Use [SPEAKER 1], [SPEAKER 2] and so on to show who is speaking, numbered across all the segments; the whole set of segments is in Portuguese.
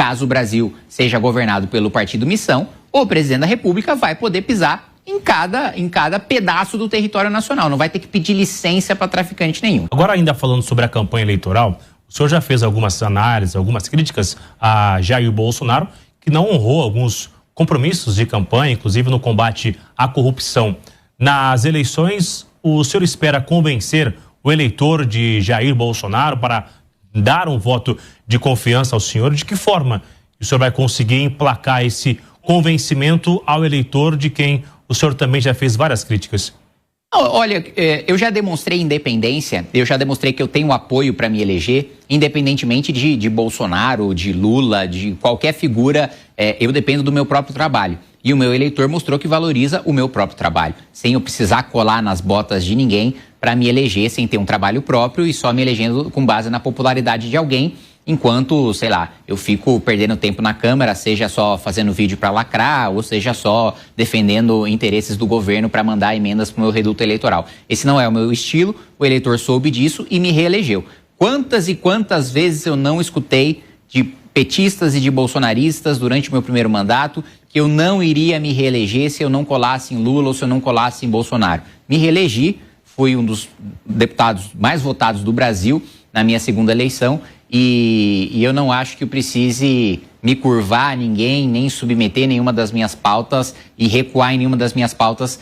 [SPEAKER 1] caso o Brasil seja governado pelo Partido Missão, o presidente da República vai poder pisar em cada pedaço do território nacional. Não vai ter que pedir licença para traficante nenhum.
[SPEAKER 2] Agora, ainda falando sobre a campanha eleitoral, o senhor já fez algumas análises, algumas críticas a Jair Bolsonaro, que não honrou alguns compromissos de campanha, inclusive no combate à corrupção. Nas eleições, o senhor espera convencer o eleitor de Jair Bolsonaro para dar um voto de confiança ao senhor? De que forma o senhor vai conseguir emplacar esse convencimento ao eleitor de quem o senhor também já fez várias críticas?
[SPEAKER 1] Olha, eu já demonstrei independência, eu já demonstrei que eu tenho apoio para me eleger, independentemente de Bolsonaro, de Lula, de qualquer figura, eu dependo do meu próprio trabalho. E o meu eleitor mostrou que valoriza o meu próprio trabalho, sem eu precisar colar nas botas de ninguém para me eleger, sem ter um trabalho próprio e só me elegendo com base na popularidade de alguém, enquanto, sei lá, eu fico perdendo tempo na Câmara, seja só fazendo vídeo para lacrar, ou seja só defendendo interesses do governo para mandar emendas para o meu reduto eleitoral. Esse não é o meu estilo, o eleitor soube disso e me reelegeu. Quantas e quantas vezes eu não escutei de petistas e de bolsonaristas durante o meu primeiro mandato que eu não iria me reeleger se eu não colasse em Lula ou se eu não colasse em Bolsonaro. Me reelegi, fui um dos deputados mais votados do Brasil na minha segunda eleição e eu não acho que eu precise me curvar a ninguém, nem submeter nenhuma das minhas pautas e recuar em nenhuma das minhas pautas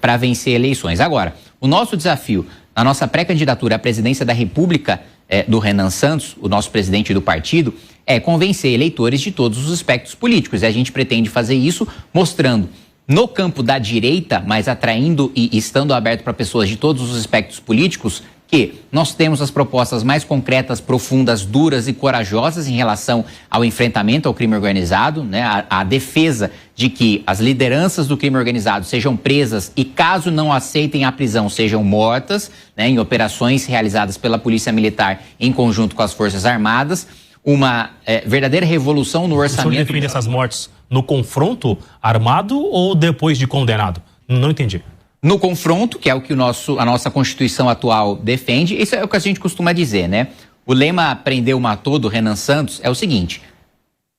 [SPEAKER 1] para vencer eleições. Agora, o nosso desafio na nossa pré-candidatura à presidência da República do Renan Santos, o nosso presidente do partido, é convencer eleitores de todos os espectros políticos. E a gente pretende fazer isso mostrando no campo da direita, mas atraindo e estando aberto para pessoas de todos os espectros políticos, que nós temos as propostas mais concretas, profundas, duras e corajosas em relação ao enfrentamento ao crime organizado, né? A defesa de que as lideranças do crime organizado sejam presas e, caso não aceitem a prisão, sejam mortas, né? Em operações realizadas pela Polícia Militar em conjunto com as Forças Armadas. Uma verdadeira revolução no orçamento.
[SPEAKER 2] O senhor defende essas mortes no confronto armado ou depois de condenado? Não entendi.
[SPEAKER 1] No confronto, que é o que a nossa Constituição atual defende, isso é o que a gente costuma dizer, né? O lema "prendeu, matou" do Renan Santos é o seguinte: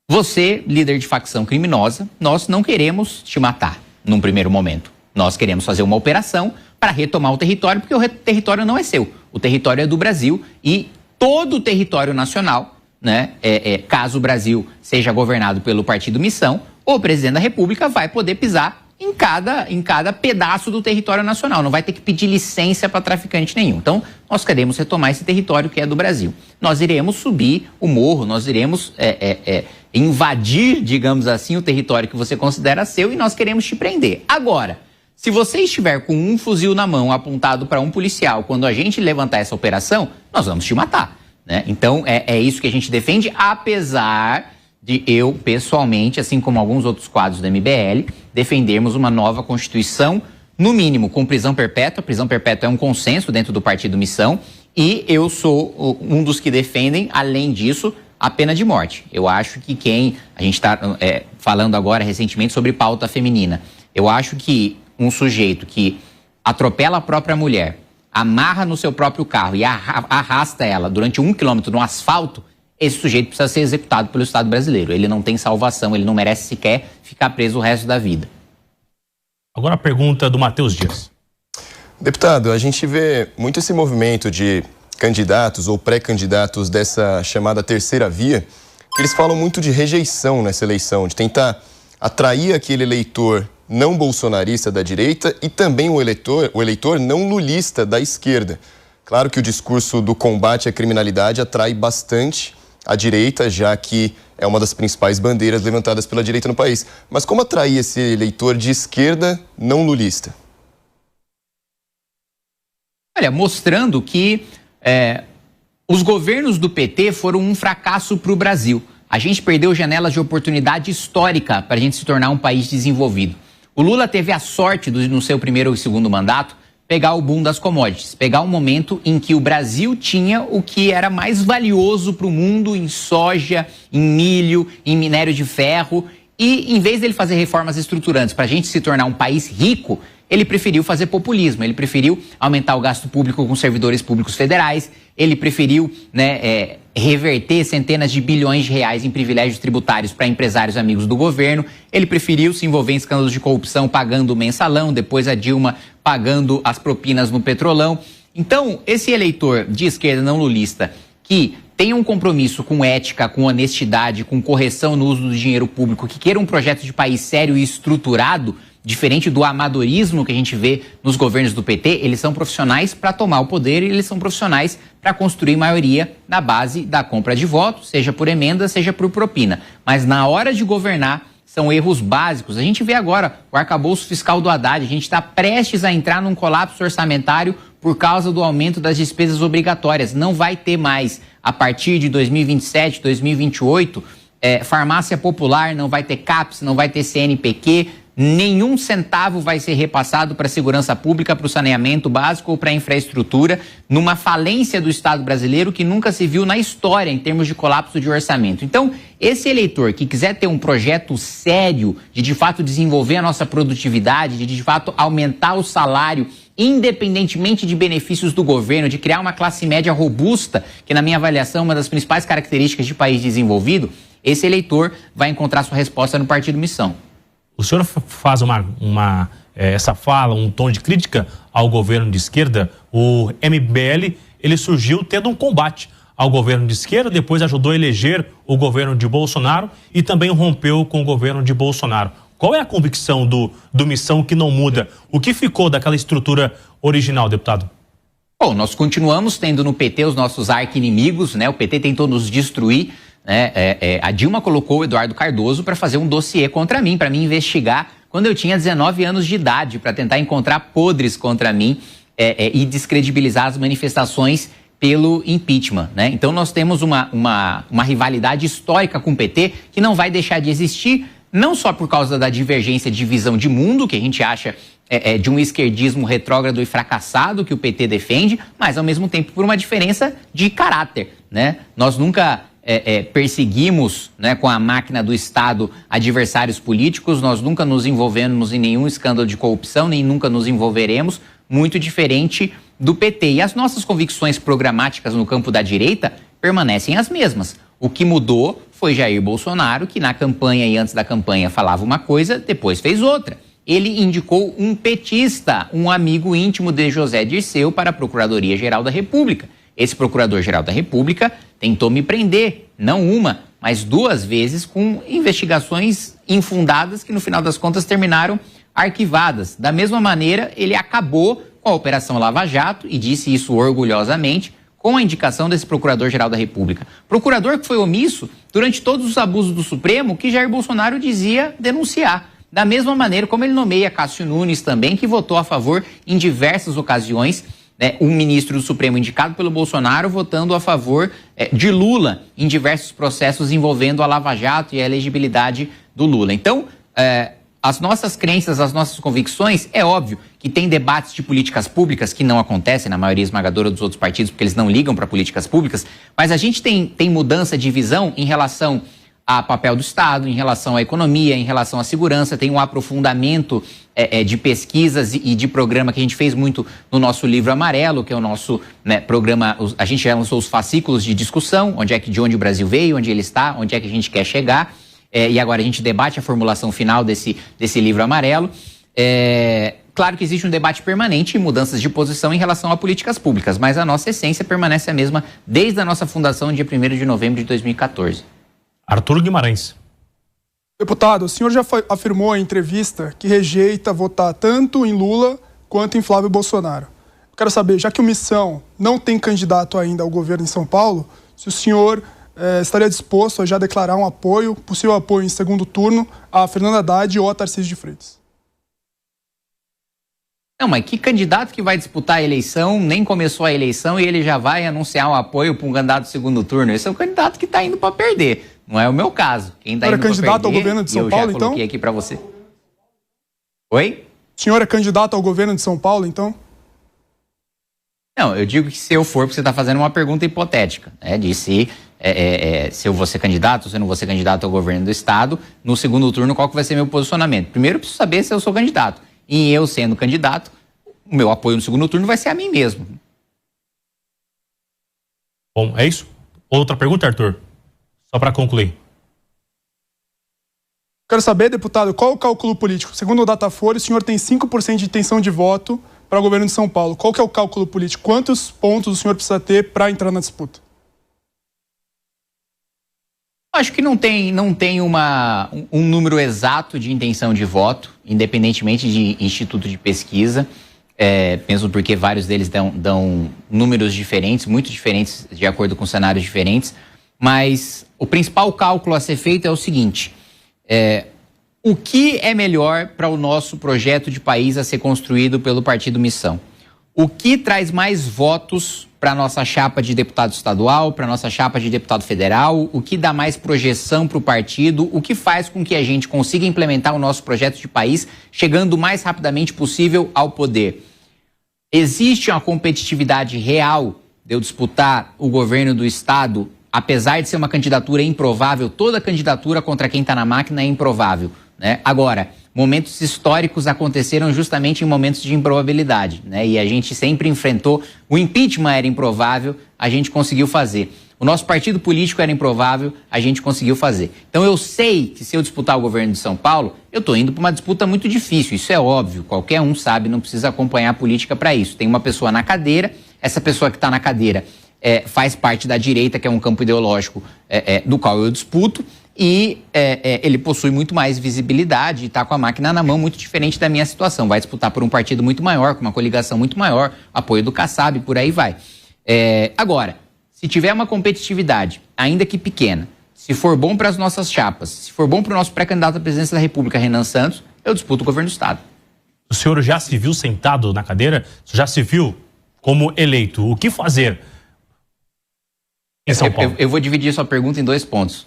[SPEAKER 1] você, líder de facção criminosa, nós não queremos te matar num primeiro momento. Nós queremos fazer uma operação para retomar o território, porque o território não é seu. O território é do Brasil e todo o território nacional, né? Caso o Brasil seja governado pelo Partido Missão, o presidente da República vai poder pisar em cada pedaço do território nacional. Não vai ter que pedir licença para traficante nenhum. Então, nós queremos retomar esse território que é do Brasil. Nós iremos subir o morro, nós iremos invadir, digamos assim, o território que você considera seu e nós queremos te prender. Agora, se você estiver com um fuzil na mão apontado para um policial, quando a gente levantar essa operação, nós vamos te matar, né? Então, é isso que a gente defende, apesar de eu, pessoalmente, assim como alguns outros quadros do MBL, defendermos uma nova Constituição, no mínimo com prisão perpétua. Prisão perpétua é um consenso dentro do Partido Missão e eu sou um dos que defendem, além disso, a pena de morte. Eu acho que a gente está falando agora recentemente sobre pauta feminina. Eu acho que um sujeito que atropela a própria mulher, amarra no seu próprio carro e arrasta ela durante 1 quilômetro no asfalto, esse sujeito precisa ser executado pelo Estado brasileiro. Ele não tem salvação, ele não merece sequer ficar preso o resto da vida.
[SPEAKER 2] Agora a pergunta do Matheus Dias.
[SPEAKER 3] Deputado, a gente vê muito esse movimento de candidatos ou pré-candidatos dessa chamada terceira via, que eles falam muito de rejeição nessa eleição, de tentar atrair aquele eleitor não bolsonarista da direita e também o eleitor não lulista da esquerda. Claro que o discurso do combate à criminalidade atrai bastante a direita, já que é uma das principais bandeiras levantadas pela direita no país. Mas como atrair esse eleitor de esquerda não lulista?
[SPEAKER 1] Olha, mostrando que os governos do PT foram um fracasso para o Brasil. A gente perdeu janelas de oportunidade histórica para a gente se tornar um país desenvolvido. O Lula teve a sorte, no seu primeiro e segundo mandato, pegar o boom das commodities, pegar um momento em que o Brasil tinha o que era mais valioso para o mundo em soja, em milho, em minério de ferro. E em vez dele fazer reformas estruturantes para a gente se tornar um país rico, ele preferiu fazer populismo, ele preferiu aumentar o gasto público com servidores públicos federais, ele preferiu reverter centenas de bilhões de reais em privilégios tributários para empresários amigos do governo, ele preferiu se envolver em escândalos de corrupção pagando o mensalão, depois a Dilma pagando as propinas no Petrolão. Então, esse eleitor de esquerda não lulista que tem um compromisso com ética, com honestidade, com correção no uso do dinheiro público, que queira um projeto de país sério e estruturado, diferente do amadorismo que a gente vê nos governos do PT, eles são profissionais para tomar o poder e eles são profissionais para construir maioria na base da compra de votos, seja por emenda, seja por propina. Mas na hora de governar, são erros básicos. A gente vê agora o arcabouço fiscal do Haddad, a gente está prestes a entrar num colapso orçamentário por causa do aumento das despesas obrigatórias. Não vai ter mais, a partir de 2027, 2028, farmácia popular, não vai ter CAPS, não vai ter CNPq, nenhum centavo vai ser repassado para a segurança pública, para o saneamento básico ou para a infraestrutura, numa falência do Estado brasileiro que nunca se viu na história em termos de colapso de orçamento. Então, esse eleitor que quiser ter um projeto sério de fato desenvolver a nossa produtividade, de fato aumentar o salário, independentemente de benefícios do governo, de criar uma classe média robusta, que na minha avaliação é uma das principais características de país desenvolvido, esse eleitor vai encontrar sua resposta no Partido Missão.
[SPEAKER 2] O senhor faz essa fala, um tom de crítica ao governo de esquerda. O MBL, ele surgiu tendo um combate ao governo de esquerda, depois ajudou a eleger o governo de Bolsonaro e também rompeu com o governo de Bolsonaro. Qual é a convicção do Missão que não muda? O que ficou daquela estrutura original, deputado?
[SPEAKER 1] Bom, nós continuamos tendo no PT os nossos arqui-inimigos, né? O PT tentou nos destruir. A Dilma colocou o Eduardo Cardoso para fazer um dossiê contra mim, para me investigar quando eu tinha 19 anos de idade, para tentar encontrar podres contra mim e descredibilizar as manifestações pelo impeachment, né? Então nós temos uma rivalidade histórica com o PT que não vai deixar de existir, não só por causa da divergência de visão de mundo, que a gente acha de um esquerdismo retrógrado e fracassado que o PT defende, mas ao mesmo tempo por uma diferença de caráter, né? Nós nunca perseguimos, né, com a máquina do Estado adversários políticos, nós nunca nos envolvemos em nenhum escândalo de corrupção, nem nunca nos envolveremos, muito diferente do PT. E as nossas convicções programáticas no campo da direita permanecem as mesmas. O que mudou foi Jair Bolsonaro, que na campanha e antes da campanha falava uma coisa, depois fez outra. Ele indicou um petista, um amigo íntimo de José Dirceu, para a Procuradoria-Geral da República. Esse Procurador-Geral da República tentou me prender, não uma, mas 2 vezes, com investigações infundadas que no final das contas terminaram arquivadas. Da mesma maneira, ele acabou com a Operação Lava Jato e disse isso orgulhosamente, com a indicação desse Procurador-Geral da República. Procurador que foi omisso durante todos os abusos do Supremo que Jair Bolsonaro dizia denunciar. Da mesma maneira como ele nomeia Cássio Nunes também, que votou a favor em diversas ocasiões, um ministro do Supremo indicado pelo Bolsonaro votando a favor de Lula em diversos processos envolvendo a Lava Jato e a elegibilidade do Lula. Então, as nossas crenças, as nossas convicções, é óbvio que tem debates de políticas públicas que não acontecem na maioria esmagadora dos outros partidos porque eles não ligam para políticas públicas, mas a gente tem mudança de visão em relação a papel do Estado, em relação à economia, em relação à segurança, tem um aprofundamento de pesquisas e de programa que a gente fez muito no nosso livro amarelo, que é o nosso programa, a gente já lançou os fascículos de discussão, de onde o Brasil veio, onde ele está, onde é que a gente quer chegar, e agora a gente debate a formulação final desse livro amarelo. Claro que existe um debate permanente e mudanças de posição em relação a políticas públicas, mas a nossa essência permanece a mesma desde a nossa fundação, dia 1º de novembro de 2014.
[SPEAKER 2] Arthur Guimarães.
[SPEAKER 4] Deputado, o senhor já afirmou em entrevista que rejeita votar tanto em Lula quanto em Flávio Bolsonaro. Quero saber, já que o Missão não tem candidato ainda ao governo em São Paulo, se o senhor estaria disposto a já declarar um apoio, possível apoio em segundo turno, a Fernando Haddad ou a Tarcísio de Freitas.
[SPEAKER 1] Não, mas que candidato que vai disputar a eleição, nem começou a eleição e ele já vai anunciar um apoio para um candidato de segundo turno? Esse é o candidato que está indo para perder. Não é o meu caso. Quem está indo para perder,
[SPEAKER 4] candidato ao governo de São Paulo, então?
[SPEAKER 1] Eu já coloquei aqui para você. Oi?
[SPEAKER 4] O senhor é candidato ao governo de São Paulo, então?
[SPEAKER 1] Não, eu digo que se eu for, porque você está fazendo uma pergunta hipotética, né? De se eu vou ser candidato, se eu não vou ser candidato ao governo do Estado, no segundo turno, qual que vai ser meu posicionamento? Primeiro, eu preciso saber se eu sou candidato. em eu sendo candidato, o meu apoio no segundo turno vai ser a mim mesmo.
[SPEAKER 2] Bom, é isso? Outra pergunta, Arthur? Só para concluir.
[SPEAKER 4] Quero saber, deputado, qual o cálculo político? Segundo o Datafolha, o senhor tem 5% de intenção de voto para o governo de São Paulo. Qual que é o cálculo político? Quantos pontos o senhor precisa ter para entrar na disputa?
[SPEAKER 1] Acho que não tem um número exato de intenção de voto, independentemente de instituto de pesquisa, mesmo porque vários deles dão números diferentes, muito diferentes, de acordo com cenários diferentes, mas o principal cálculo a ser feito é o seguinte: o que é melhor para o nosso projeto de país a ser construído pelo Partido Missão? O que traz mais votos para a nossa chapa de deputado estadual, para a nossa chapa de deputado federal? O que dá mais projeção para o partido? O que faz com que a gente consiga implementar o nosso projeto de país chegando o mais rapidamente possível ao poder? Existe uma competitividade real de eu disputar o governo do estado, apesar de ser uma candidatura improvável? Toda candidatura contra quem está na máquina é improvável, né? Agora, momentos históricos aconteceram justamente em momentos de improbabilidade, né? E a gente sempre enfrentou. O impeachment era improvável, a gente conseguiu fazer. O nosso partido político era improvável, a gente conseguiu fazer. Então eu sei que se eu disputar o governo de São Paulo, eu estou indo para uma disputa muito difícil. Isso é óbvio, qualquer um sabe, não precisa acompanhar a política para isso. Tem uma pessoa na cadeira, essa pessoa que está na cadeira faz parte da direita, que é um campo ideológico do qual eu disputo, e ele possui muito mais visibilidade e está com a máquina na mão, muito diferente da minha situação. Vai disputar por um partido muito maior, com uma coligação muito maior, apoio do Kassab, por aí vai. Agora, se tiver uma competitividade, ainda que pequena, se for bom para as nossas chapas, se for bom para o nosso pré-candidato à presidência da República, Renan Santos, eu disputo o governo do estado.
[SPEAKER 2] O senhor já se viu sentado na cadeira? Já se viu como eleito? O que fazer em São Paulo?
[SPEAKER 1] Eu vou dividir sua pergunta em 2 pontos.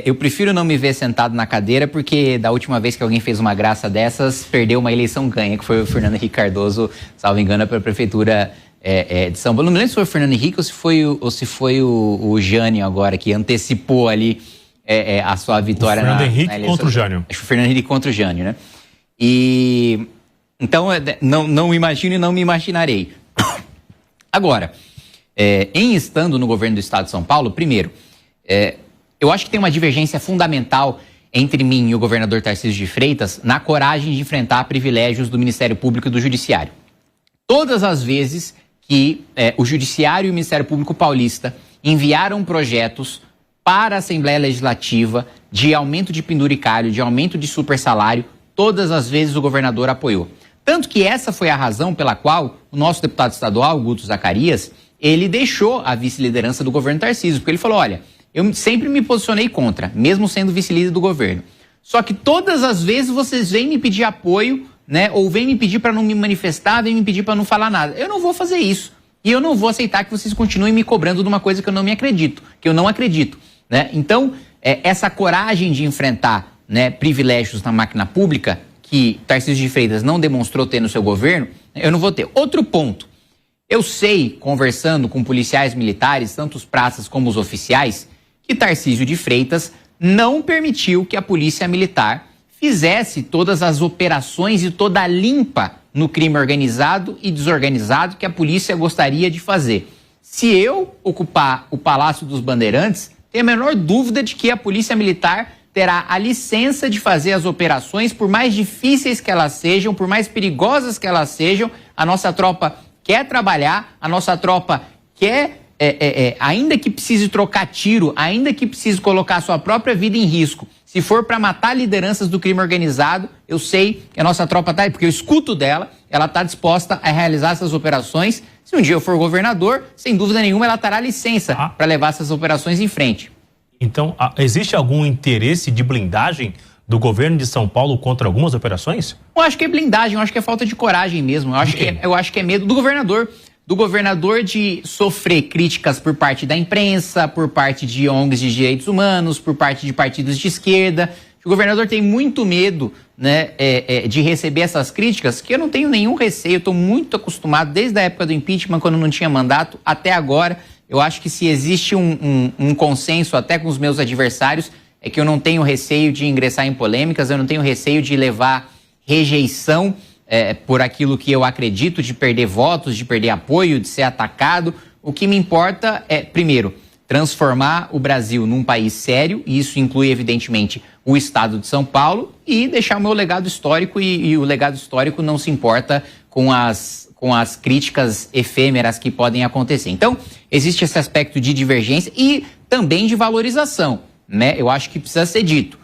[SPEAKER 1] Eu prefiro não me ver sentado na cadeira, porque da última vez que alguém fez uma graça dessas, perdeu uma eleição ganha, que foi o Fernando Henrique Cardoso, salvo engano, para a prefeitura de São Paulo. Não me lembro se foi o Fernando Henrique ou se foi o Jânio agora, que antecipou ali a sua vitória na eleição.
[SPEAKER 2] Fernando Henrique contra o Jânio.
[SPEAKER 1] Acho que foi o Fernando Henrique contra o Jânio, né? E então, não imagino e não me imaginarei. Agora, em estando no governo do estado de São Paulo, primeiro, eu acho que tem uma divergência fundamental entre mim e o governador Tarcísio de Freitas na coragem de enfrentar privilégios do Ministério Público e do Judiciário. Todas as vezes que o Judiciário e o Ministério Público paulista enviaram projetos para a Assembleia Legislativa de aumento de penduricário, de aumento de supersalário, todas as vezes o governador apoiou. Tanto que essa foi a razão pela qual o nosso deputado estadual, Guto Zacarias, ele deixou a vice-liderança do governo Tarcísio, porque ele falou: olha, eu sempre me posicionei contra, mesmo sendo vice-líder do governo. Só que todas as vezes vocês vêm me pedir apoio, né? Ou vêm me pedir para não me manifestar, vêm me pedir para não falar nada. Eu não vou fazer isso. E eu não vou aceitar que vocês continuem me cobrando de uma coisa que eu não acredito, né? Então, essa coragem de enfrentar, né, privilégios na máquina pública, que Tarcísio de Freitas não demonstrou ter no seu governo, eu não vou ter. Outro ponto. Eu sei, conversando com policiais militares, tanto os praças como os oficiais, que Tarcísio de Freitas não permitiu que a polícia militar fizesse todas as operações e toda a limpa no crime organizado e desorganizado que a polícia gostaria de fazer. Se eu ocupar o Palácio dos Bandeirantes, tenho a menor dúvida de que a polícia militar terá a licença de fazer as operações, por mais difíceis que elas sejam, por mais perigosas que elas sejam. A nossa tropa quer trabalhar, a nossa tropa quer, ainda que precise trocar tiro, ainda que precise colocar a sua própria vida em risco, se for para matar lideranças do crime organizado, eu sei que a nossa tropa está aí, porque eu escuto dela, ela está disposta a realizar essas operações. Se um dia eu for governador, sem dúvida nenhuma, ela terá licença para levar essas operações em frente.
[SPEAKER 2] Então, existe algum interesse de blindagem do governo de São Paulo contra algumas operações?
[SPEAKER 1] Eu acho que é blindagem, eu acho que é falta de coragem mesmo. Eu acho que é medo do governador de sofrer críticas por parte da imprensa, por parte de ONGs de direitos humanos, por parte de partidos de esquerda. O governador tem muito medo, né, de receber essas críticas, que eu não tenho nenhum receio, eu estou muito acostumado desde a época do impeachment, quando não tinha mandato, até agora. Eu acho que se existe um consenso até com os meus adversários, é que eu não tenho receio de ingressar em polêmicas, eu não tenho receio de levar rejeição por aquilo que eu acredito, de perder votos, de perder apoio, de ser atacado. O que me importa é, primeiro, transformar o Brasil num país sério, e isso inclui, evidentemente, o estado de São Paulo, e deixar o meu legado histórico, e o legado histórico não se importa com as críticas efêmeras que podem acontecer. Então, existe esse aspecto de divergência e também de valorização, né? Eu acho que precisa ser dito.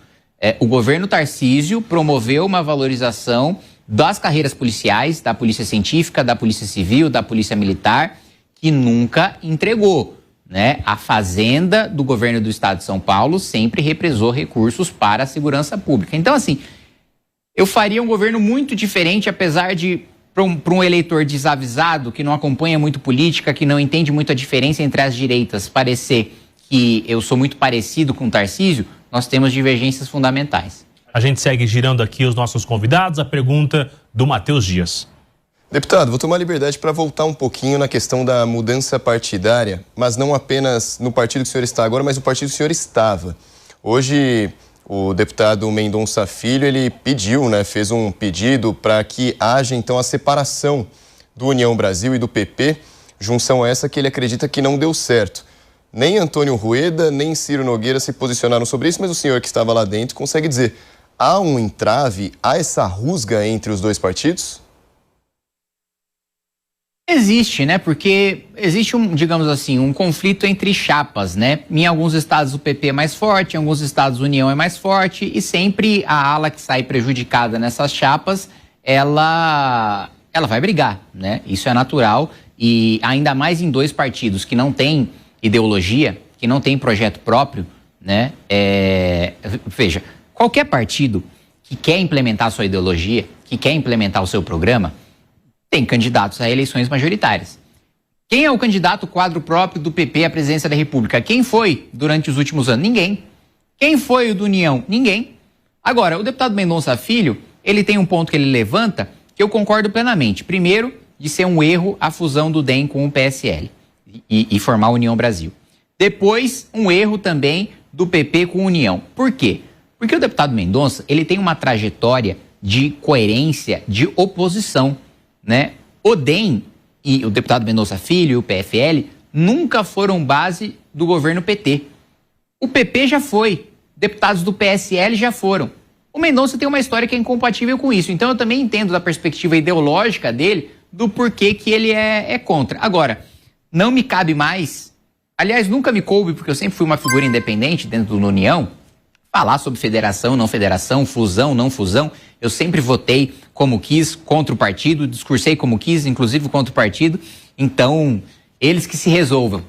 [SPEAKER 1] O governo Tarcísio promoveu uma valorização das carreiras policiais, da Polícia Científica, da Polícia Civil, da Polícia Militar, que nunca entregou, né? A Fazenda do governo do estado de São Paulo sempre represou recursos para a segurança pública. Então, assim, eu faria um governo muito diferente, apesar de, para um eleitor desavisado, que não acompanha muito política, que não entende muito a diferença entre as direitas, parecer que eu sou muito parecido com o Tarcísio, nós temos divergências fundamentais.
[SPEAKER 2] A gente segue girando aqui os nossos convidados. A pergunta do Matheus Dias.
[SPEAKER 3] Deputado, vou tomar liberdade para voltar um pouquinho na questão da mudança partidária, mas não apenas no partido que o senhor está agora, mas no partido que o senhor estava. Hoje, o deputado Mendonça Filho, ele pediu, né, fez um pedido para que haja, então, a separação do União Brasil e do PP, junção essa que ele acredita que não deu certo. Nem Antônio Rueda, nem Ciro Nogueira se posicionaram sobre isso, mas o senhor que estava lá dentro consegue dizer, há um entrave, há essa rusga entre os dois partidos?
[SPEAKER 1] Existe, né? Porque existe digamos assim, um conflito entre chapas, né? Em alguns estados o PP é mais forte, em alguns estados a União é mais forte, e sempre a ala que sai prejudicada nessas chapas, ela vai brigar, né? Isso é natural, e ainda mais em dois partidos que não têm ideologia, que não têm projeto próprio, né? Veja, qualquer partido que quer implementar a sua ideologia, que quer implementar o seu programa, tem candidatos a eleições majoritárias. Quem é o candidato quadro próprio do PP à presidência da República? Quem foi durante os últimos anos? Ninguém. Quem foi o do União? Ninguém. Agora, o deputado Mendonça Filho, ele tem um ponto que ele levanta que eu concordo plenamente. Primeiro, de ser um erro a fusão do DEM com o PSL e formar a União Brasil. Depois, um erro também do PP com a União. Por quê? Porque o deputado Mendonça, ele tem uma trajetória de coerência de oposição, né? O DEM e o deputado Mendonça Filho e o PFL nunca foram base do governo PT. O PP já foi, deputados do PSL já foram. O Mendonça tem uma história que é incompatível com isso, então eu também entendo da perspectiva ideológica dele do porquê que ele é contra. Agora, não me cabe mais, aliás, nunca me coube, porque eu sempre fui uma figura independente dentro do União, falar sobre federação, não federação, fusão, não fusão. Eu sempre votei como quis contra o partido, discursei como quis, inclusive contra o partido. Então, eles que se resolvam.